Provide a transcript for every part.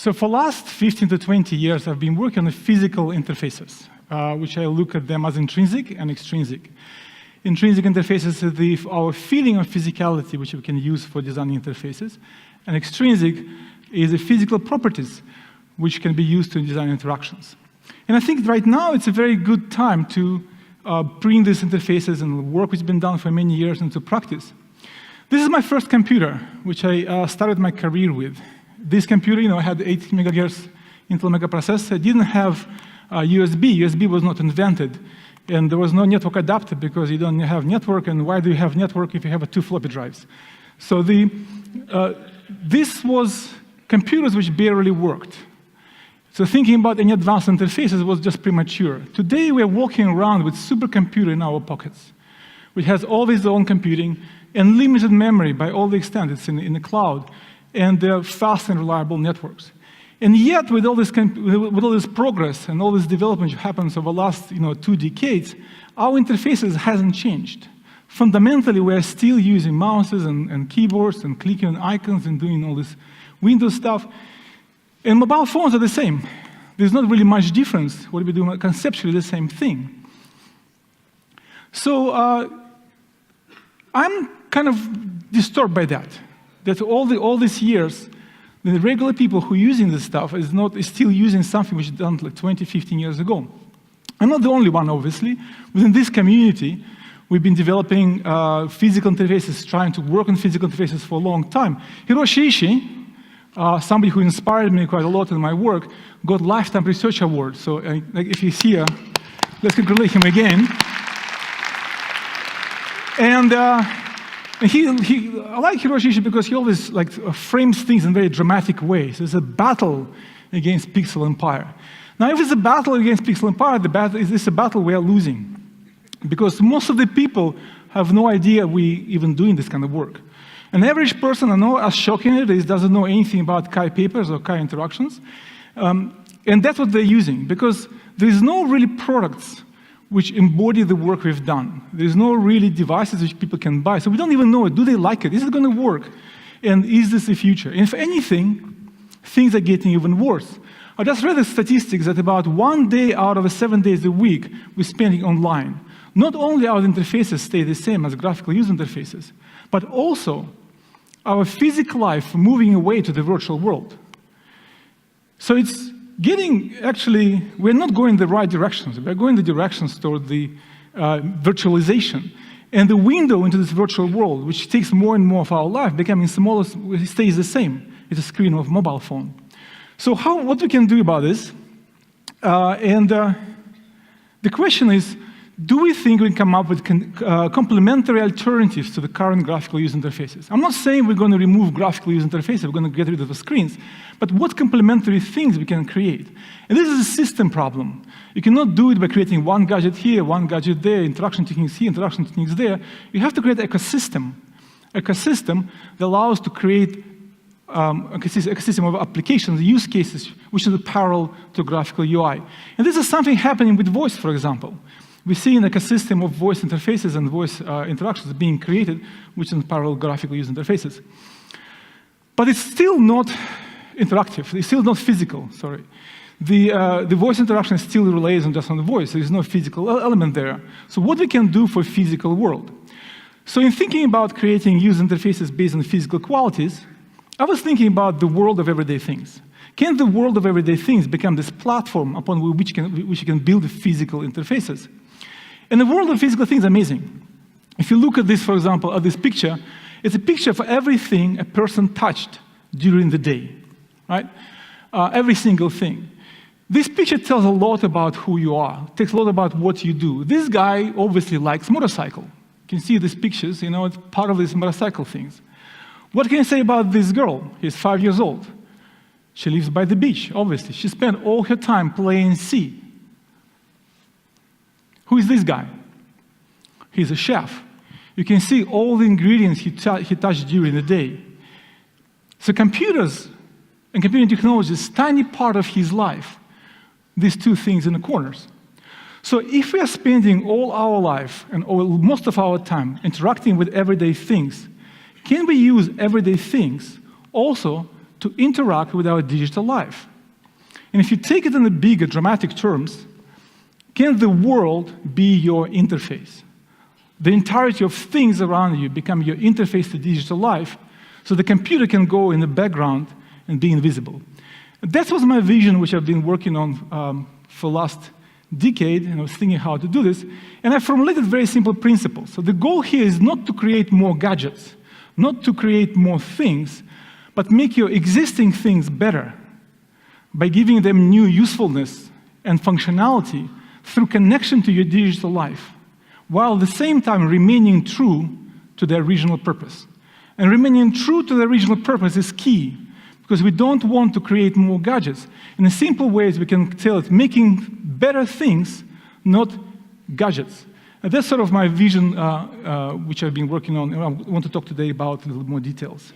So for the last 15 to 20 years, I've been working on the physical interfaces, which I look at them as intrinsic and extrinsic. Intrinsic interfaces are our feeling of physicality, which we can use for designing interfaces. And extrinsic is the physical properties, which can be used to design interactions. And I think right now it's a very good time to bring these interfaces and the work which has been done for many years into practice. This is my first computer, which I started my career with. This computer, had 8 megahertz Intel microprocessor. It didn't have USB. USB was not invented. And there was no network adapter because you don't have network. And why do you have network if you have 2 floppy drives? So this was computers which barely worked. So thinking about any advanced interfaces was just premature. Today, we're walking around with supercomputer in our pockets, which has always their own computing and limited memory by all the extent. It's in the cloud. And they're fast and reliable networks. And yet, with all this progress and all this development which happens over the last 2 decades, our interfaces hasn't changed. Fundamentally, we're still using mouses and keyboards and clicking on icons and doing all this Windows stuff. And mobile phones are the same. There's not really much difference. What we do conceptually the same thing. So I'm kind of disturbed by that. That all these years, the regular people who are using this stuff is still using something which was done like 20, 15 years ago. I'm not the only one, obviously. Within this community, we've been developing physical interfaces, trying to work on physical interfaces for a long time. Hiroshi Ishii, somebody who inspired me quite a lot in my work, got Lifetime Research Award. So if he's here, let's congratulate him again. And I like Hiroshi Ishii because he always frames things in very dramatic ways. It's a battle against Pixel Empire. Now, if it's a battle against Pixel Empire, it's a battle we are losing. Because most of the people have no idea we even doing this kind of work. An average person, I know as shocking it is, doesn't know anything about Chi papers or Chi interactions. And that's what they're using, because there's no really products which embody the work we've done. There's no really devices which people can buy. So we don't even know, do they like it? Is it going to work? And is this the future? And if anything, things are getting even worse. I just read the statistics that about 1 day out of 7 days a week we're spending online. Not only our interfaces stay the same as graphical user interfaces, but also our physical life moving away to the virtual world. So it's we're not going the right directions. We're going the directions toward the virtualization. And the window into this virtual world, which takes more and more of our life, becoming smaller, stays the same. It's a screen of a mobile phone. So what we can do about this? The question is, do we think we can come up with complementary alternatives to the current graphical user interfaces? I'm not saying we're going to remove graphical user interfaces, we're going to get rid of the screens, but what complementary things we can create? And this is a system problem. You cannot do it by creating one gadget here, one gadget there, interaction techniques here, interaction techniques there. You have to create an ecosystem that allows to create ecosystem of applications, use cases, which is parallel to graphical UI. And this is something happening with voice, for example. We see an ecosystem of voice interfaces and voice interactions being created, which is parallel graphical user interfaces. But it's still not interactive. It's still not physical, sorry. The voice interaction still relies just on the voice. There is no physical element there. So what we can do for physical world? So in thinking about creating user interfaces based on physical qualities, I was thinking about the world of everyday things. Can the world of everyday things become this platform upon which you can build physical interfaces? And the world of physical things is amazing. If you look at this, for example, at this picture, it's a picture for everything a person touched during the day, right? Every single thing. This picture tells a lot about who you are, tells a lot about what you do. This guy obviously likes motorcycle. You can see these pictures, it's part of these motorcycle things. What can I say about this girl? She's 5 years old. She lives by the beach, obviously. She spent all her time playing sea. Who is this guy? He's a chef. You can see all the ingredients he touched during the day. So computers and computing technology is a tiny part of his life. These two things in the corners. So if we are spending all our life and most of our time interacting with everyday things, can we use everyday things also to interact with our digital life. And if you take it in the bigger, dramatic terms, can the world be your interface? The entirety of things around you become your interface to digital life, so the computer can go in the background and be invisible. That was my vision, which I've been working on for the last decade, and I was thinking how to do this. And I formulated very simple principles. So the goal here is not to create more gadgets, not to create more things, but make your existing things better by giving them new usefulness and functionality through connection to your digital life, while at the same time remaining true to their original purpose. And remaining true to the original purpose is key, because we don't want to create more gadgets. In a simple way, we can tell it, making better things, not gadgets. And that's sort of my vision, which I've been working on, and I want to talk today about in a little more details.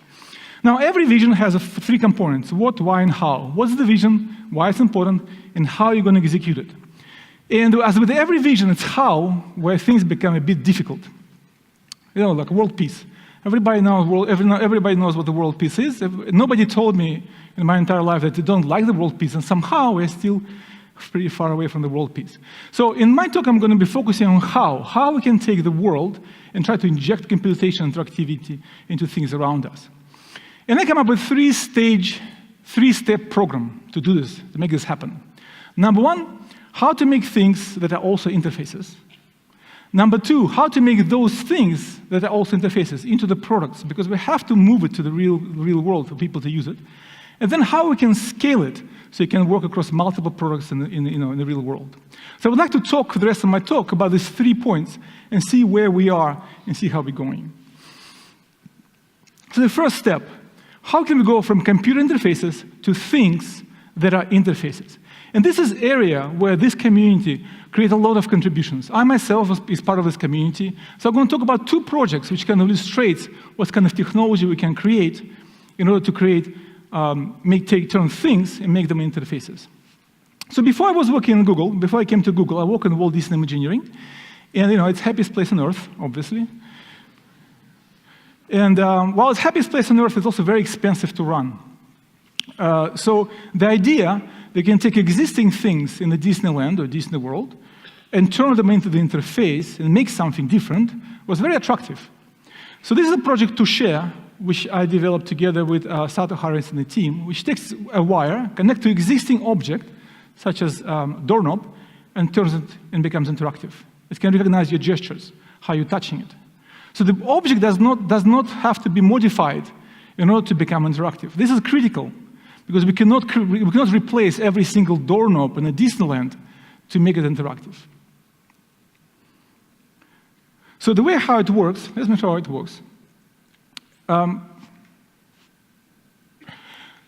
Now, every vision has three components: what, why, and how. What's the vision, why it's important, and how you're going to execute it. And as with every vision, it's how where things become a bit difficult. You know, like world peace. Everybody knows what the world peace is. Nobody told me in my entire life that they don't like the world peace, and somehow we're still pretty far away from the world peace. So in my talk, I'm going to be focusing on how we can take the world and try to inject computation and interactivity into things around us. And I come up with three-step program to do this, to make this happen. Number one, how to make things that are also interfaces. Number two, how to make those things that are also interfaces into the products, because we have to move it to the real world for people to use it. And then how we can scale it so it can work across multiple products in the real world. So I would like to talk for the rest of my talk about these 3 points and see where we are and see how we're going. So the first step, how can we go from computer interfaces to things that are interfaces? And this is an area where this community creates a lot of contributions. I myself is part of this community. So I'm going to talk about 2 projects which can illustrate what kind of technology we can create in order to create, turn things and make them interfaces. So before I was working in Google, before I came to Google, I worked in Walt Disney Imagineering. And it's the happiest place on earth, obviously. And while it's the happiest place on earth, it's also very expensive to run. So the idea they can take existing things in the Disneyland or Disney World and turn them into the interface and make something different was very attractive. So this is a project to share, which I developed together with Sato Harris and the team, which takes a wire, connects to existing object, such as doorknob, and turns it and becomes interactive. It can recognize your gestures, how you're touching it. So the object does not have to be modified in order to become interactive. This is critical, because we cannot replace every single doorknob in a Disneyland to make it interactive. So the way how it works, let me show how it works.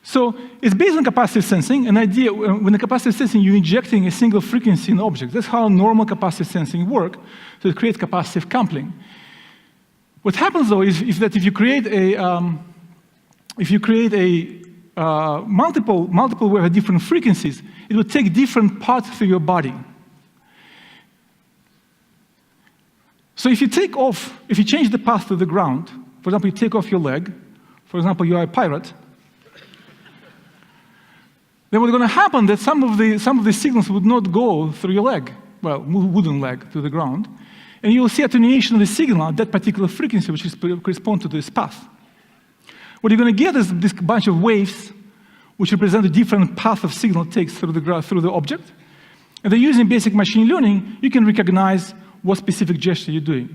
So it's based on capacitive sensing. An idea, when the capacitive sensing, you're injecting a single frequency in objects. That's how normal capacitive sensing works. So it creates capacitive coupling. What happens though is that if you create a multiple wave at different frequencies, it will take different parts of your body. So if you change the path to the ground, for example, you take off your leg, for example, you are a pirate, then what's going to happen that some of the signals would not go through your leg, well, wooden leg, to the ground, and you will see attenuation of the signal at that particular frequency, which corresponds to this path. What you're going to get is this bunch of waves, which represent the different path of signal takes through the object. And then using basic machine learning, you can recognize what specific gesture you're doing.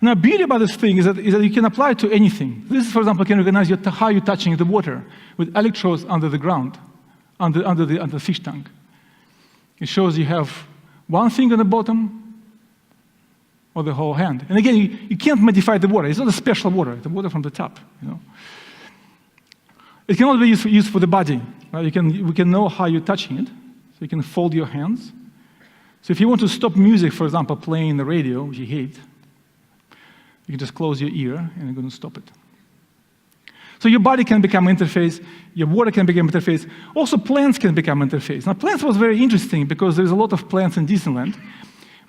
Now, the beauty about this thing is that you can apply it to anything. This, for example, can recognize how you're touching the water with electrodes under the ground, under the fish tank. It shows you have one thing on the bottom, or the whole hand. And again, you can't modify the water. It's not a special water. It's the water from the tap. It can also be used for the body. Right? We can know how you're touching it. So you can fold your hands. So if you want to stop music, for example, playing the radio, which you hate, you can just close your ear and you're going to stop it. So your body can become interface. Your water can become interface. Also, plants can become interface. Now, plants was very interesting because there's a lot of plants in Disneyland.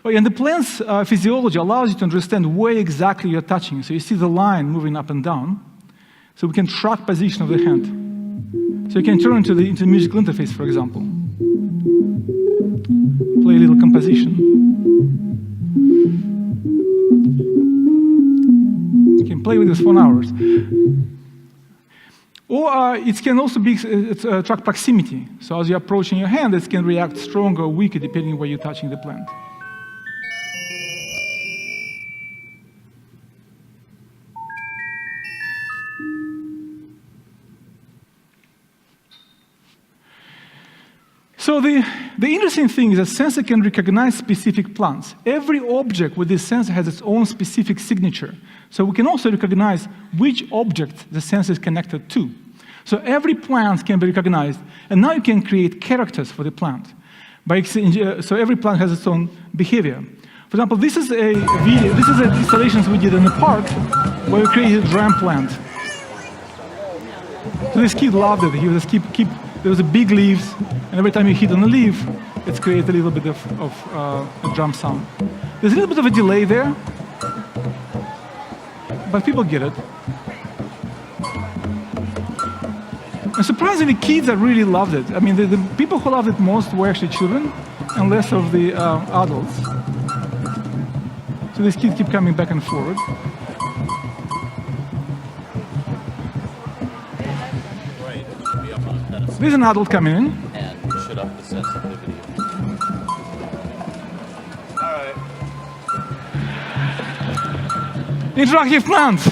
And the plant's physiology allows you to understand where exactly you're touching. So you see the line moving up and down. So we can track position of the hand. So you can turn into the musical interface, for example. Play a little composition. You can play with this for hours. Or it can also be track proximity. So as you're approaching your hand, it can react stronger or weaker depending on where you're touching the plant. So the interesting thing is that sensor can recognize specific plants. Every object with this sensor has its own specific signature. So we can also recognize which object the sensor is connected to. So every plant can be recognized, and now you can create characters for the plant. So every plant has its own behavior. For example, this is a video. This is an installation we did in the park where we created a drum plant. So this kid loved it. He was there was a big leaves, and every time you hit on the leaf, it creates a little bit of a drum sound. There's a little bit of a delay there, but people get it. And surprisingly, kids really loved it. I mean, the people who loved it most were actually children, and less of the adults. So these kids keep coming back and forward. There's an adult coming in. And shut off the sensitivity. All right. Interactive plants.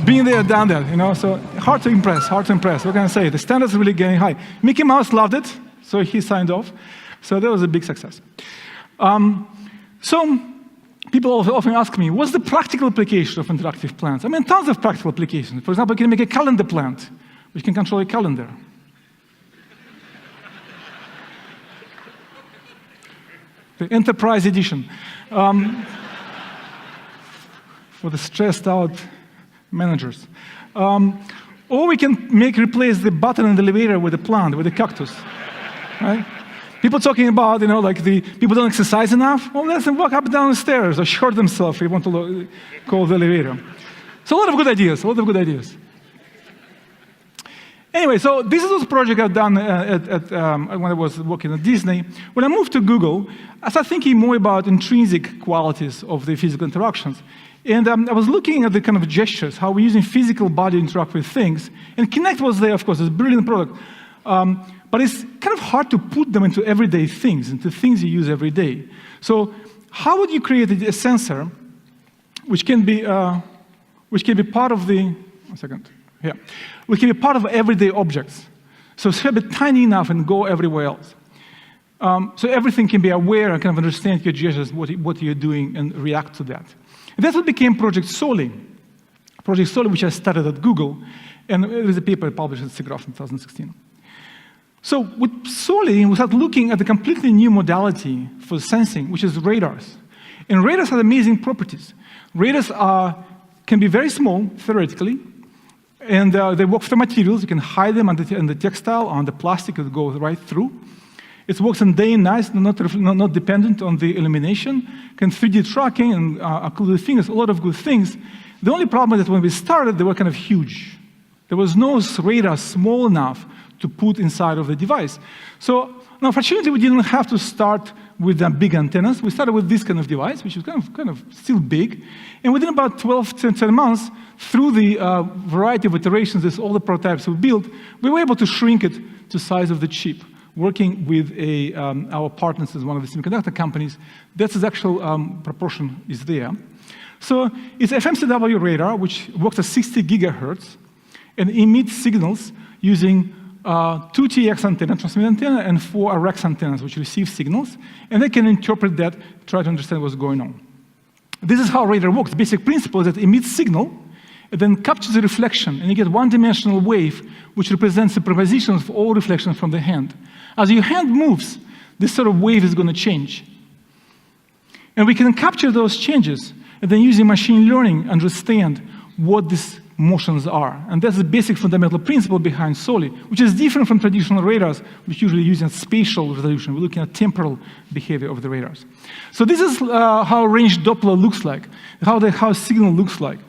Been there, done that, you know, so hard to impress, hard to impress. What can I say? The standards are really getting high. Mickey Mouse loved it, so he signed off. So that was a big success. So people often ask me, what's the practical application of interactive plants? I mean, tons of practical applications. For example, you can make a calendar plant, which can control a calendar. The Enterprise Edition. For the stressed out managers. Or we can replace the button in the elevator with a plant, with a cactus. Right? People talking about, you know, like people don't exercise enough. Well, let them walk up and down the stairs or short themselves if you want to call the elevator. So a lot of good ideas, a lot of good ideas. Anyway, so this is a project I've done when I was working at Disney. When I moved to Google, I started thinking more about intrinsic qualities of the physical interactions. And I was looking at the kind of gestures, how we're using physical body to interact with things. And Kinect was there, of course, it's a brilliant product. But it's kind of hard to put them into everyday things, into things you use every day. So how would you create a sensor which can be part of the, which can be part of everyday objects. So it's a bit tiny enough and go everywhere else. So everything can be aware and kind of understand your gestures, what you're doing, and react to that. And that's what became Project Soli. Project Soli, which I started at Google, and it was a paper published at SIGCHI in 2016. So with Soli, we started looking at a completely new modality for sensing, which is radars. And radars have amazing properties. Radars can be very small, theoretically, and they work for materials. You can hide them on the textile, on the plastic, that goes right through. It works on day and night, not dependent on the illumination. Can 3D tracking and occlude things, a lot of good things. The only problem is that when we started, they were kind of huge. There was no radar small enough to put inside of the device. So, now, fortunately, we didn't have to start with the big antennas. We started with this kind of device, which is kind of still big. And within about 12 to 10 months, through the variety of iterations, all the prototypes we built, we were able to shrink it to the size of the chip, working with our partners as one of the semiconductor companies. That's the actual proportion is there. So it's FMCW radar, which works at 60 gigahertz and emits signals using 2 TX antenna, transmit antenna, and 4 RX antennas, which receive signals, and they can interpret that, try to understand what's going on. This is how radar works. The basic principle is that it emits signal, and then captures the reflection, and you get one-dimensional wave, which represents the superposition of all reflections from the hand. As your hand moves, this sort of wave is going to change. And we can capture those changes, and then using machine learning, understand what these motions are. And that's the basic fundamental principle behind Soli, which is different from traditional radars, which usually use spatial resolution. We're looking at temporal behavior of the radars. So this is how range Doppler looks like, how signal looks like.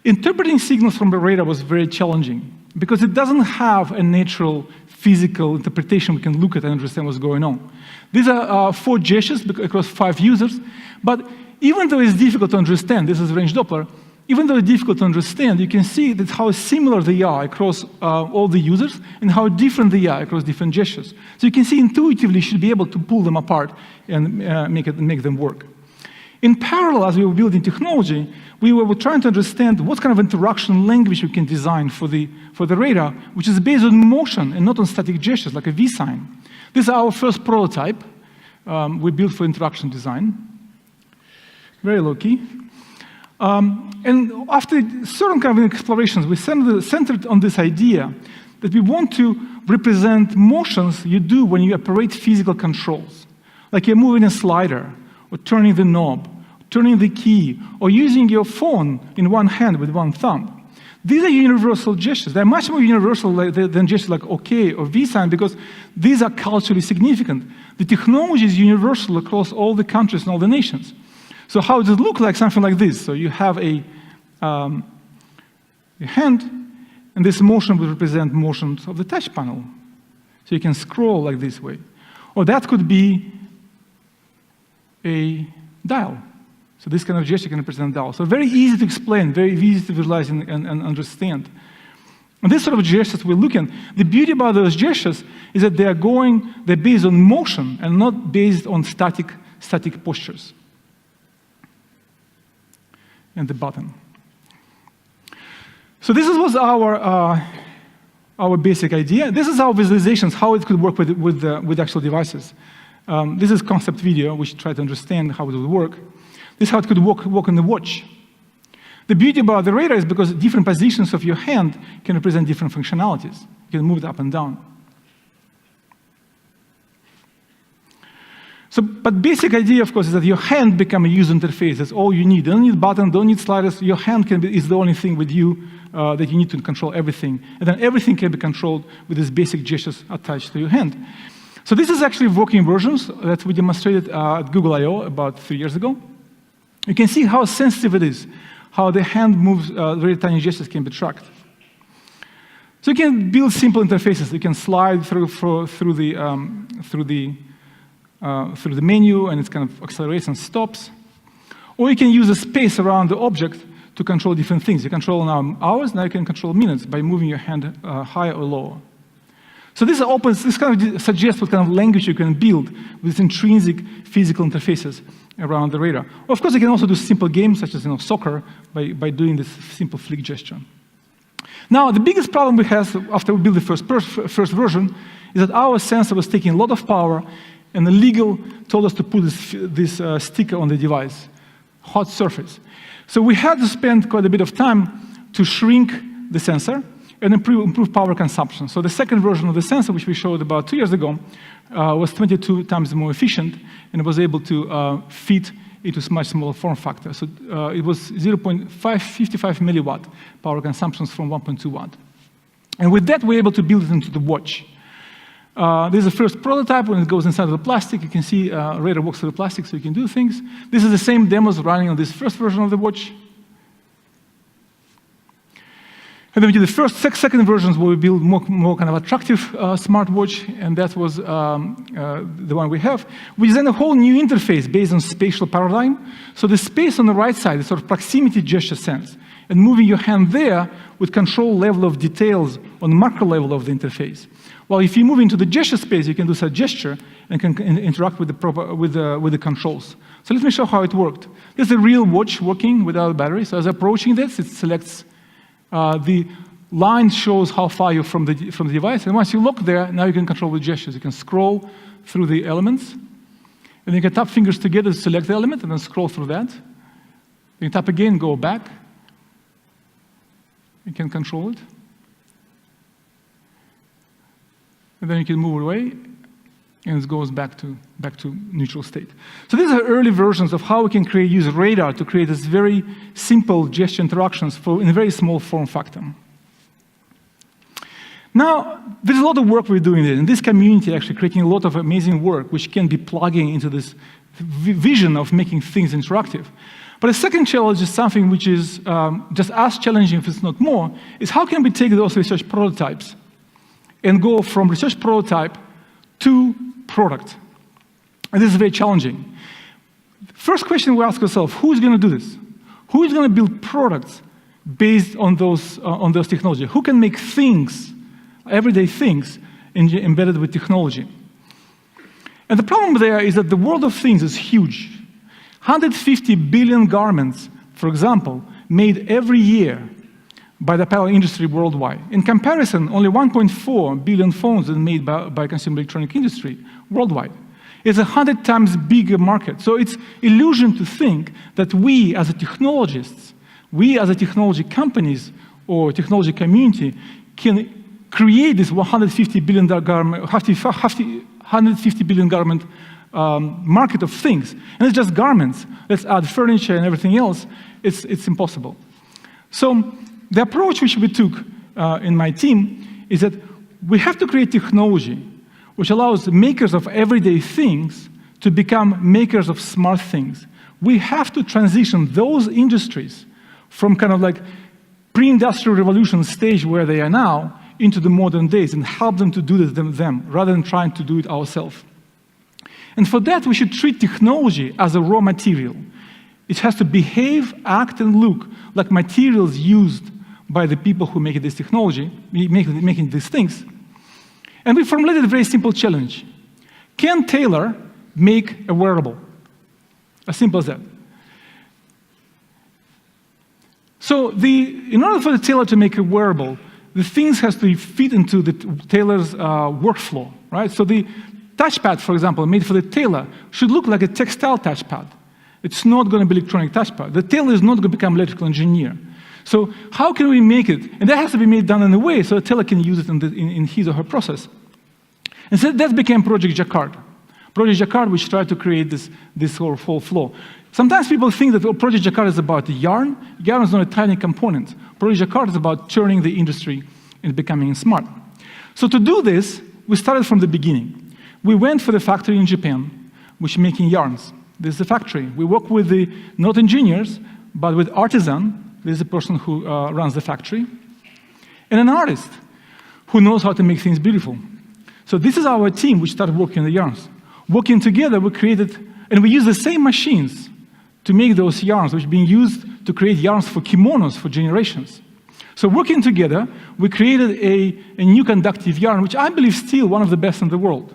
Interpreting signals from the radar was very challenging because it doesn't have a natural physical interpretation we can look at and understand what's going on. These are 4 gestures across 5 users, but even though it's difficult to understand, this is range Doppler, even though it's difficult to understand, you can see that how similar they are across all the users and how different they are across different gestures. So you can see intuitively you should be able to pull them apart and make them work. In parallel, as we were building technology, we were trying to understand what kind of interaction language we can design for the radar, which is based on motion and not on static gestures, like a V-sign. This is our first prototype we built for interaction design. Very low-key. And after certain kind of explorations, we centered on this idea that we want to represent motions you do when you operate physical controls, like you're moving a slider, or turning the knob, turning the key, or using your phone in one hand with one thumb. These are universal gestures. They're much more universal than gestures like OK or V-sign because these are culturally significant. The technology is universal across all the countries and all the nations. So how does it look like? Something like this. So you have a hand, and this motion will represent motions of the touch panel. So you can scroll like this way. Or that could be a dial. So this kind of gesture can represent a dial. So very easy to explain, very easy to visualize and understand. And this sort of gestures we're looking, the beauty about those gestures is that they're based on motion and not based on static postures. And the button. So this was our basic idea. This is our visualizations, how it could work with actual devices. This is concept video, which tried to understand how it would work. This is how it could work on the watch. The beauty about the radar is because different positions of your hand can represent different functionalities. You can move it up and down. So, but basic idea, of course, is that your hand becomes a user interface. That's all you need. You don't need buttons, don't need sliders. Your hand is the only thing with you that you need to control everything. And then everything can be controlled with these basic gestures attached to your hand. So this is actually working versions that we demonstrated at Google I/O about 3 years ago. You can see how sensitive it is, how the hand moves, very tiny gestures can be tracked. So you can build simple interfaces. You can slide through the menu, and it kind of accelerates and stops. Or you can use a space around the object to control different things. You control now hours, now you can control minutes by moving your hand higher or lower. So this kind of suggests what kind of language you can build with intrinsic physical interfaces around the radar. Of course, you can also do simple games such as soccer by doing this simple flick gesture. Now, the biggest problem we had after we built the first version is that our sensor was taking a lot of power, and the legal told us to put this sticker on the device, hot surface. So we had to spend quite a bit of time to shrink the sensor and improve power consumption. So the second version of the sensor, which we showed about 2 years ago, was 22 times more efficient and was able to fit into a much smaller form factor. So it was 0.55 milliwatt power consumptions from 1.2 watt. And with that, we're able to build it into the watch. This is the first prototype. When it goes inside of the plastic, you can see radar works through the plastic, so you can do things. This is the same demos running on this first version of the watch. And then we did the second versions where we build more kind of attractive smartwatch, and that was the one we have. We designed a whole new interface based on spatial paradigm. So the space on the right side is sort of proximity gesture sense, and moving your hand there would control level of details on the macro level of the interface. Well, if you move into the gesture space, you can do such gesture and can interact with the controls. So let me show how it worked. This is a real watch working without a battery. So as approaching this, it selects the line shows how far you're from the device. And once you look there, now you can control the gestures. You can scroll through the elements. And you can tap fingers together to select the element and then scroll through that. You can tap again, go back. You can control it. And then you can move away, and it goes back to neutral state. So these are early versions of how we can use radar to create this very simple gesture interactions in a very small form factor. Now, there's a lot of work we're doing there, and this community actually creating a lot of amazing work which can be plugging into this vision of making things interactive. But the second challenge is something which is just as challenging, if it's not more, is how can we take those research prototypes and go from research prototype to product? And this is very challenging. First question we ask ourselves, who's going to do this? Who is going to build products based on those technologies? Who can make things, everyday things, embedded with technology? And the problem there is that the world of things is huge. 150 billion garments, for example, made every year by the apparel industry worldwide. In comparison, only 1.4 billion phones are made by consumer electronic industry worldwide. It's 100 times bigger market. So it's illusion to think that we as a technologists, we as a technology companies or technology community can create this 150 billion garment, 150 billion garment market of things. And it's just garments. Let's add furniture and everything else. It's impossible. So the approach which we took in my team is that we have to create technology which allows makers of everyday things to become makers of smart things. We have to transition those industries from kind of like pre-industrial revolution stage where they are now into the modern days and help them to do this them rather than trying to do it ourselves. And for that, we should treat technology as a raw material. It has to behave, act, and look like materials used by the people who make this technology, making these things. And we formulated a very simple challenge. Can tailor make a wearable? As simple as that. So in order for the tailor to make a wearable, the things has to fit into the tailor's workflow, right? So the touchpad, for example, made for the tailor should look like a textile touchpad. It's not going to be electronic touchpad. The tailor is not going to become electrical engineer. So how can we make it? And that has to be done in a way so the tailor can use it in his or her process. And so that became Project Jacquard. Project Jacquard, which tried to create this whole flow. Sometimes people think that Project Jacquard is about yarn. Yarn is not a tiny component. Project Jacquard is about turning the industry and becoming smart. So to do this, we started from the beginning. We went for the factory in Japan, which is making yarns. This is the factory. We work with not engineers, but with artisan. This is the person who runs the factory. And an artist who knows how to make things beautiful. So this is our team which started working on the yarns. Working together, we created, and we use the same machines to make those yarns, which are being used to create yarns for kimonos for generations. So working together, we created a new conductive yarn, which I believe is still one of the best in the world.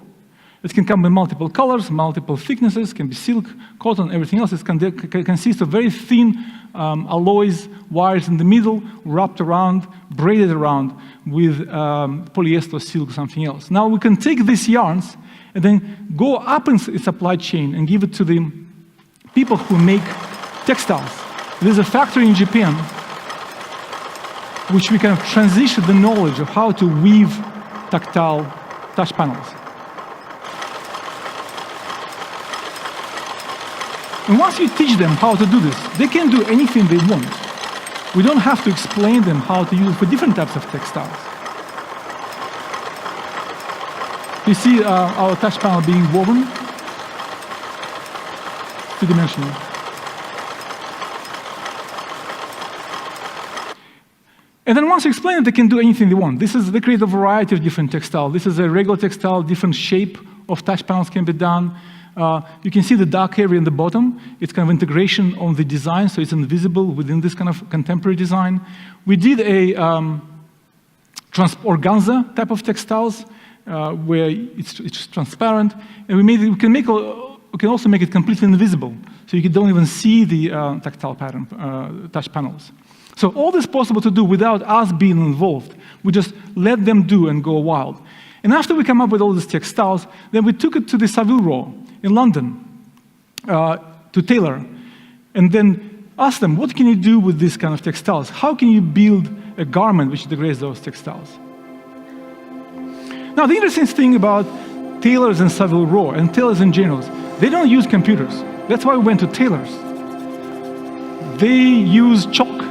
It can come in multiple colors, multiple thicknesses, can be silk, cotton, everything else. It can consist of very thin alloys, wires in the middle, wrapped around, braided around with polyester, silk, something else. Now we can take these yarns and then go up in the supply chain and give it to the people who make textiles. There's a factory in Japan which we kind of transition the knowledge of how to weave tactile touch panels. And once you teach them how to do this, they can do anything they want. We don't have to explain them how to use it for different types of textiles. You see our touch panel being woven, two-dimensional. And then once you explain it, they can do anything they want. They create a variety of different textiles. This is a regular textile, different shape of touch panels can be done. You can see the dark area in the bottom. It's kind of integration on the design, so it's invisible within this kind of contemporary design. We did a organza type of textiles where it's transparent, and we can also make it completely invisible, so you don't even see the tactile pattern touch panels. So all this is possible to do without us being involved. We just let them do and go wild. And after we come up with all these textiles, then we took it to the Savile Row in London to tailor, and then asked them, what can you do with this kind of textiles? How can you build a garment which degrades those textiles? Now, the interesting thing about tailors in Savile Row and tailors in general, they don't use computers. That's why we went to tailors. They use chalk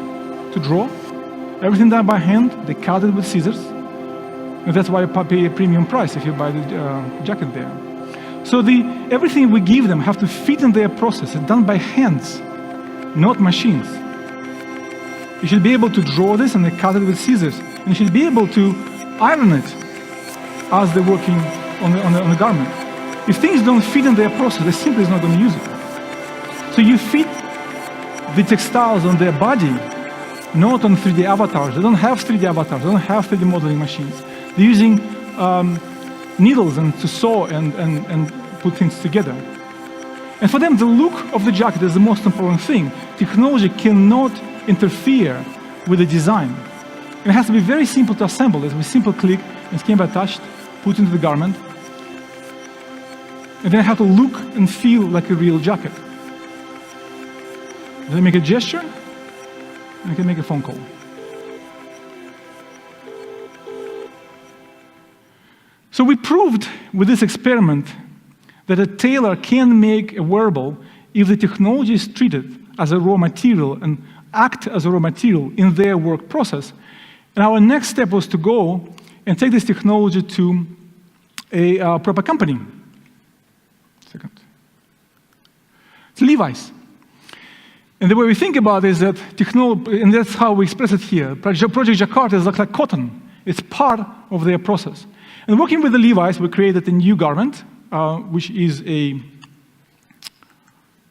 to draw, everything done by hand. They cut it with scissors. And that's why you pay a premium price if you buy the jacket there. So everything we give them have to fit in their process. It's done by hands. not machines. You should be able to draw this and then cut it with scissors. And you should be able to iron it as they're working on the garment. If things don't fit in their process, they simply is not going to use it. So you fit the textiles on their body, not on 3D avatars. They don't have 3D avatars. They don't have 3D modeling machines. They're using needles and to sew and put things together. And for them, the look of the jacket is the most important thing. Technology cannot interfere with the design. It has to be very simple to assemble. There's a simple click, and it can be attached, put into the garment, and then I have to look and feel like a real jacket. Then I make a gesture, and I can make a phone call. So we proved with this experiment that a tailor can make a wearable if the technology is treated as a raw material and act as a raw material in their work process. And our next step was to go and take this technology to a proper company. Second. It's Levi's. And the way we think about it is that technology, and that's how we express it here. Project Jacquard is like cotton. It's part of their process. And working with the Levi's, we created a new garment, which is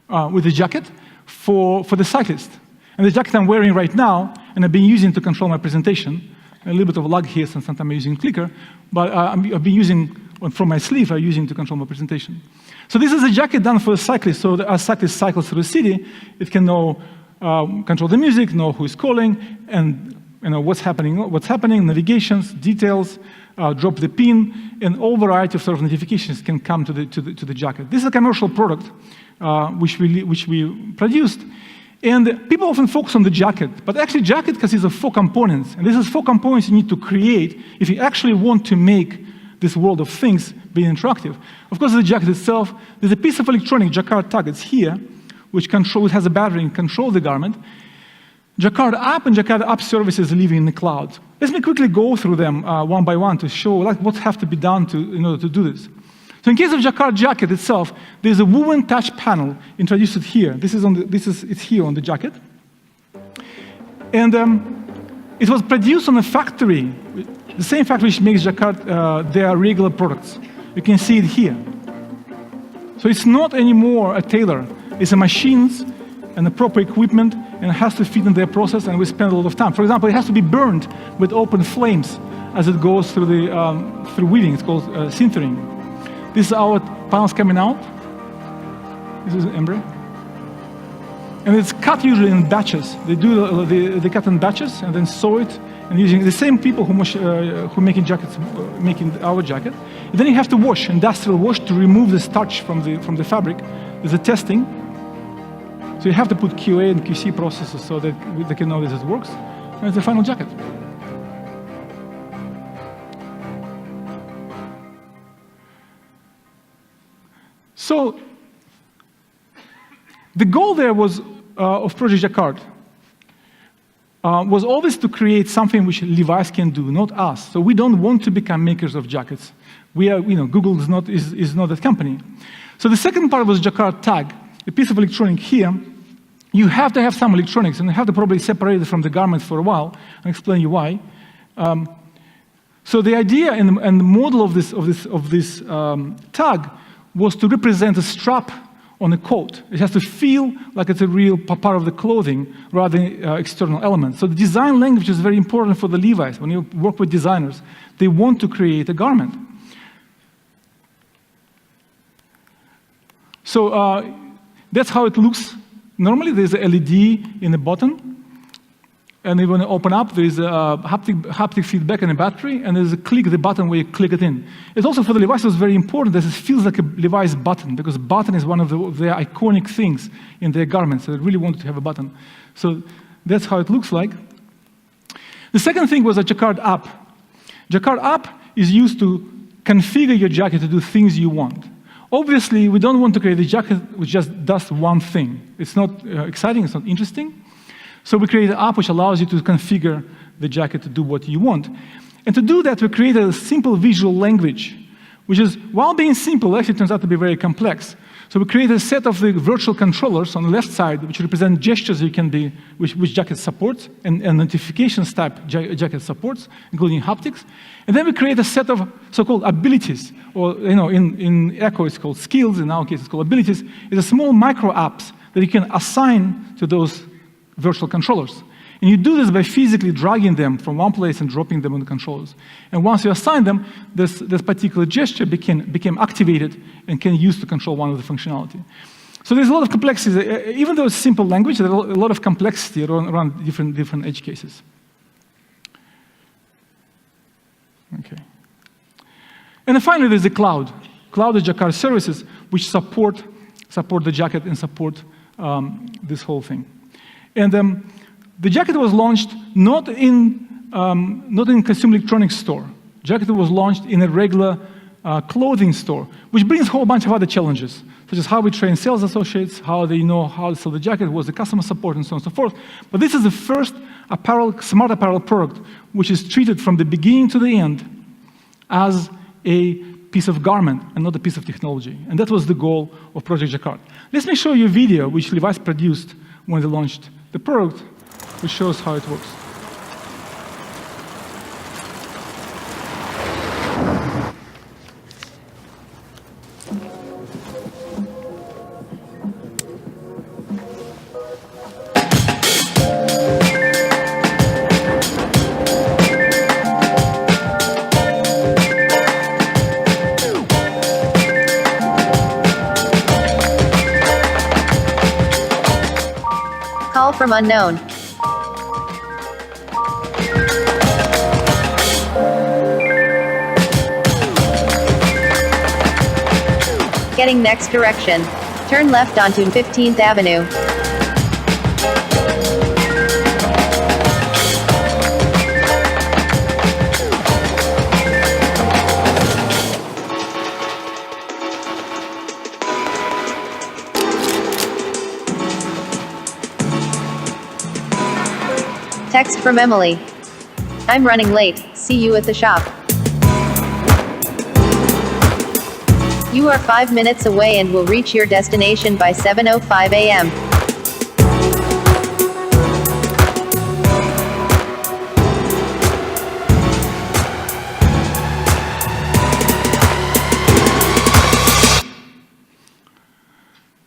with a jacket for the cyclist. And the jacket I'm wearing right now, and I've been using to control my presentation. A little bit of lag here, since sometimes I'm using clicker, but I've been using, from my sleeve, I'm using to control my presentation. So this is a jacket done for a cyclist, so as cyclist cycles through the city, it can know, control the music, know who is calling, and what's happening, navigations, details, drop the pin, and all variety of sort of notifications can come to the jacket. This is a commercial product which we produced. And people often focus on the jacket, but actually jacket consists of 4 components. And this is 4 components you need to create if you actually want to make this world of things be interactive. Of course, the jacket itself, there's a piece of electronic Jacquard tag, it's here, which has a battery and controls the garment. Jacquard app and Jacquard app services living in the cloud. Let me quickly go through them one by one to show what has to be done in order to do this. So in case of Jacquard jacket itself, there's a woven touch panel introduced here. It's here on the jacket. And it was produced on a factory, the same factory which makes Jacquard their regular products. You can see it here. So it's not anymore a tailor. It's a machines and the proper equipment, and it has to fit in their process, and we spend a lot of time. For example, it has to be burned with open flames as it goes through through weaving. It's called sintering. This is our panels coming out. This is embryo. And it's cut usually in batches. They cut in batches and then sew it, and using the same people who making jackets, making our jacket. And then you have to wash, industrial wash, to remove the starch from the fabric. There's a testing. So you have to put QA and QC processes so that they can know this it works. And it's the final jacket. So the goal there was of Project Jacquard was always to create something which Levi's can do, not us. So we don't want to become makers of jackets. We are, Google is not that company. So the second part was Jacquard tag, a piece of electronic here. You have to have some electronics, and you have to probably separate it from the garment for a while. I'll explain you why. So the idea and the model of this tag was to represent a strap on a coat. It has to feel like it's a real part of the clothing rather than external elements. So the design language is very important for the Levi's. When you work with designers, they want to create a garment. So that's how it looks. Normally, there's a LED in the bottom. And when you open up, there's a haptic feedback and a battery, and there's a click, the button where you click it in. It's also for the Levi's, it's very important that it feels like a Levi's button, because button is one of their iconic things in their garments. So they really wanted to have a button. So that's how it looks like. The second thing was a Jacquard app. Jacquard app is used to configure your jacket to do things you want. Obviously, we don't want to create a jacket which just does one thing. It's not exciting, it's not interesting. So we created an app which allows you to configure the jacket to do what you want. And to do that, we created a simple visual language, which is, while being simple, actually turns out to be very complex. So we create a set of the virtual controllers on the left side, which represent gestures which Jacquard supports, and notifications type Jacquard supports, including haptics. And then we create a set of so-called abilities, or in Echo it's called skills, in our case it's called abilities. It's a small micro apps that you can assign to those virtual controllers. And you do this by physically dragging them from one place and dropping them on the controllers. And once you assign them, this particular gesture became activated and can use to control one of the functionality. So there's a lot of complexity. Even though it's simple language, there's a lot of complexity around different edge cases. Okay. And then finally, there's the cloud. Cloud is Jacquard services, which support the Jacquard and support this whole thing. And the Jacquard was launched not in consumer electronics store. Jacquard was launched in a regular clothing store, which brings a whole bunch of other challenges, such as how we train sales associates, how they know how to sell the Jacquard, what's the customer support, and so on and so forth. But this is the first smart apparel product which is treated from the beginning to the end as a piece of garment and not a piece of technology. And that was the goal of Project Jacquard. Let me show you a video which Levi's produced when they launched the product, which shows how it works. Call from unknown. Getting next direction. Turn left onto 15th Avenue. Text from Emily. I'm running late, see you at the shop. You are 5 minutes away and will reach your destination by 7:05 a.m.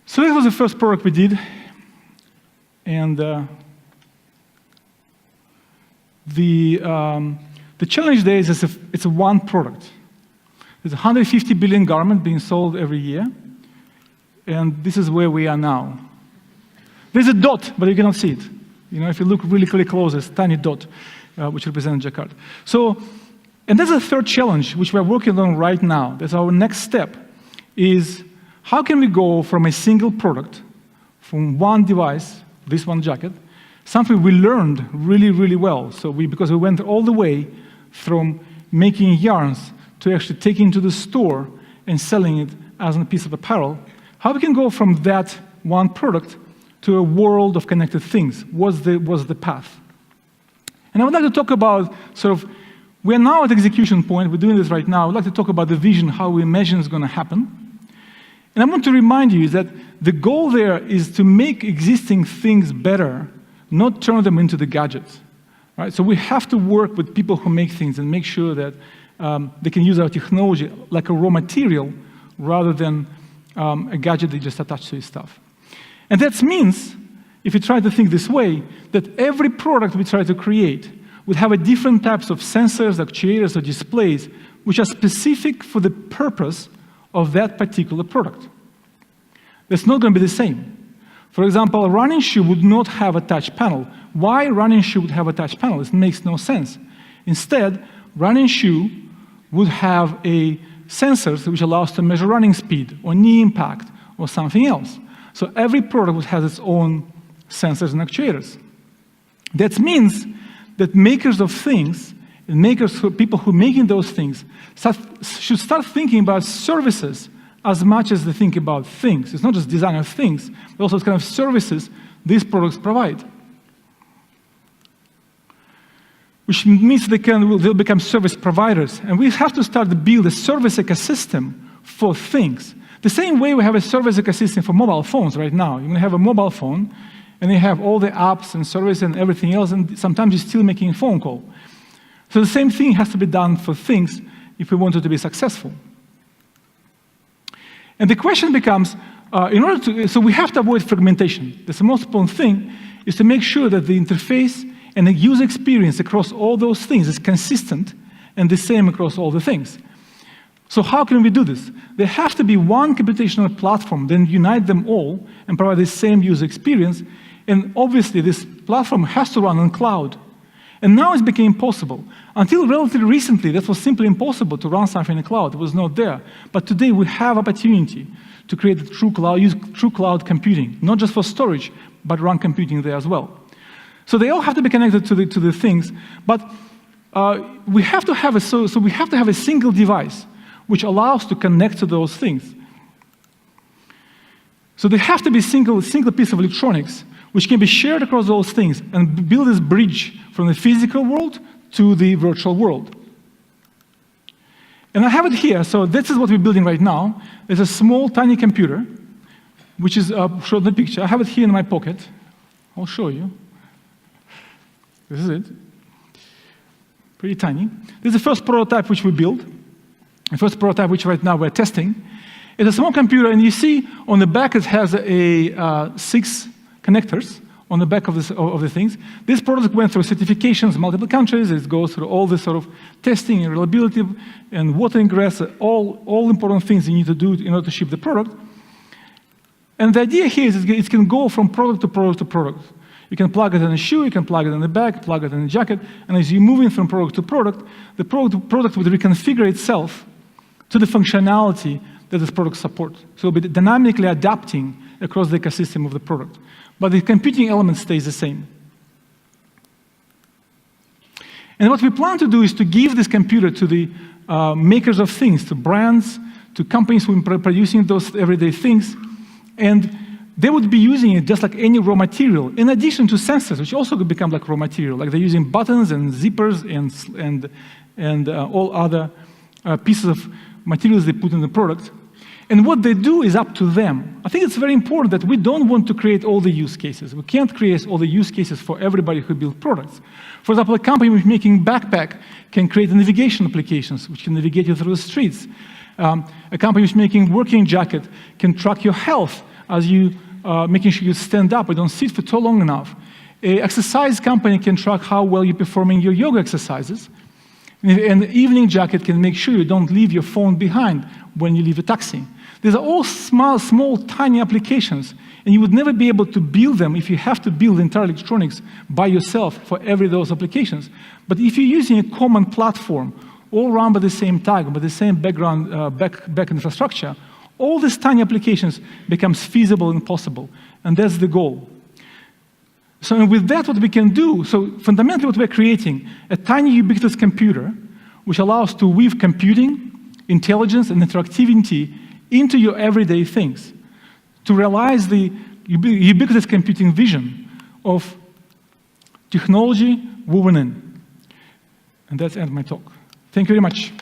So this was the first product we did, and the challenge there is it's a one product. There's 150 billion garments being sold every year, and this is where we are now. There's a dot, but you cannot see it. If you look really, really close, there's a tiny dot, which represents Jacquard. So, and that's a third challenge, which we're working on right now. That's our next step, is how can we go from a single product, from one device, this one Jacquard, something we learned really, really well. So because we went all the way from making yarns to actually taking to the store and selling it as a piece of apparel, how we can go from that one product to a world of connected things. What's the path? And I would like to talk about we're now at execution point, we're doing this right now. I'd like to talk about the vision, how we imagine it's going to happen. And I want to remind you that the goal there is to make existing things better, not turn them into the gadgets. Right? So we have to work with people who make things and make sure that they can use our technology like a raw material rather than a gadget they just attach to your stuff. And that means, if you try to think this way, that every product we try to create would have a different types of sensors, actuators, or displays which are specific for the purpose of that particular product. That's not going to be the same. For example, a running shoe would not have a touch panel. Why a running shoe would have a touch panel? It makes no sense. Instead, running shoe would have a sensors which allows to measure running speed or knee impact or something else. So every product would have its own sensors and actuators. That means that makers of things and people who are making those things should start thinking about services as much as they think about things. It's not just design of things, but also the kind of services these products provide. Which means they'll become service providers. And we have to start to build a service ecosystem for things The same way we have a service ecosystem for mobile phones right now. You have a mobile phone, and you have all the apps and services and everything else, and sometimes you're still making a phone call. So the same thing has to be done for things if we want it to be successful. And the question becomes, so we have to avoid fragmentation. That's the most important thing, is to make sure that the interface and the user experience across all those things is consistent and the same across all the things. So how can we do this? There has to be one computational platform, then unite them all and provide the same user experience. And obviously, this platform has to run on cloud. And now it's became possible. Until relatively recently, that was simply impossible to run something in the cloud. It was not there. But today, we have opportunity to create a true cloud, use true cloud computing, not just for storage, but run computing there as well. So they all have to be connected to the things. But we have to have a single device which allows to connect to those things. So there have to be a single piece of electronics which can be shared across those things and build this bridge from the physical world to the virtual world. And I have it here, so this is what we're building right now. It's a small, tiny computer, which is shown in the picture. I have it here in my pocket. I'll show you. This is it. Pretty tiny. This is the first prototype which we built. The first prototype which right now we're testing. It's a small computer, and you see on the back it has 6 connectors on the back of the things. This product went through certifications in multiple countries. It goes through all this sort of testing and reliability and water ingress, all important things you need to do in order to ship the product. And the idea here is it can go from product to product to product. You can plug it in a shoe, you can plug it in the bag, plug it in a jacket, and as you're moving from product to product, the product would reconfigure itself to the functionality that this product supports. So it'll be dynamically adapting across the ecosystem of the product. But the computing element stays the same. And what we plan to do is to give this computer to the makers of things, to brands, to companies who are producing those everyday things, and they would be using it just like any raw material, in addition to sensors, which also could become like raw material, like they're using buttons and zippers and all other pieces of materials they put in the product. And what they do is up to them. I think it's very important that we don't want to create all the use cases. We can't create all the use cases for everybody who builds products. For example, a company which is making backpack can create navigation applications which can navigate you through the streets. A company which is making working jacket can track your health as you making sure you stand up or don't sit for too long enough. An exercise company can track how well you're performing your yoga exercises. And the evening jacket can make sure you don't leave your phone behind when you leave a taxi. These are all small, tiny applications, and you would never be able to build them if you have to build entire electronics by yourself for every of those applications. But if you're using a common platform, all run by the same tag, by the same background, back infrastructure, all these tiny applications becomes feasible and possible, and that's the goal. So with that, what we can do, so fundamentally what we're creating, a tiny ubiquitous computer which allows to weave computing, intelligence, and interactivity into your everyday things to realize the ubiquitous computing vision of technology woven in. And that's the end of my talk. Thank you very much.